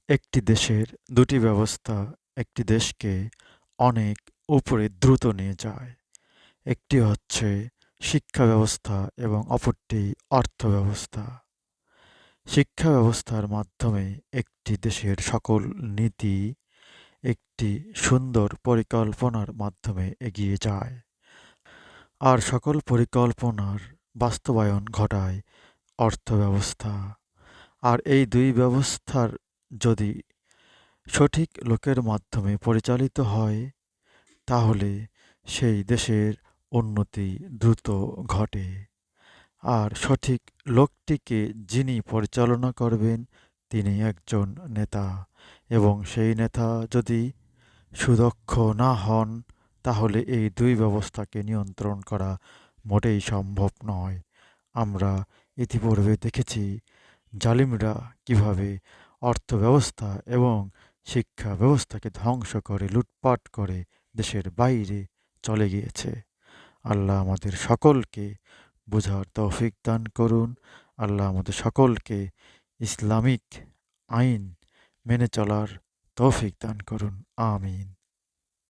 একটি দেশের দুটি ব্যবস্থা একটি দেশকে অনেক উপরে দ্রুত নিয়ে যায়। একটি হচ্ছে শিক্ষা ব্যবস্থা এবং অপরটি অর্থব্যবস্থা। শিক্ষা ব্যবস্থার মাধ্যমে একটি দেশের সকল নীতি একটি সুন্দর পরিকল্পনার মাধ্যমে এগিয়ে যায়। আর সকল পরিকল্পনার বাস্তবায়ন ঘটায় অর্থব্যবস্থা। আর এই দুই ব্যবস্থার যদি সঠিক লোকের মাধ্যমে পরিচালিত হয়, তাহলে সেই দেশের উন্নতি দ্রুত ঘটে। আর সঠিক লোকটিকে যিনি পরিচালনা করবেন, তিনি একজন নেতা। এবং সেই নেতা যদি সুদক্ষ না হন, তাহলে এই দুই ব্যবস্থাকে নিয়ন্ত্রণ করা মোটেই সম্ভব নয়। আমরা ইতিপূর্বে দেখেছি জালিমরা কিভাবে অর্থব্যবস্থা এবং শিক্ষা ব্যবস্থাকে ধ্বংস করে লুটপাট করে দেশের বাইরে চলে গিয়েছে। আল্লাহ আমাদের সকলকে বুঝার তৌফিক দান করুন। আল্লাহ আমাদের সকলকে ইসলামিক আইন মেনে চলার তৌফিক দান করুন। আমিন।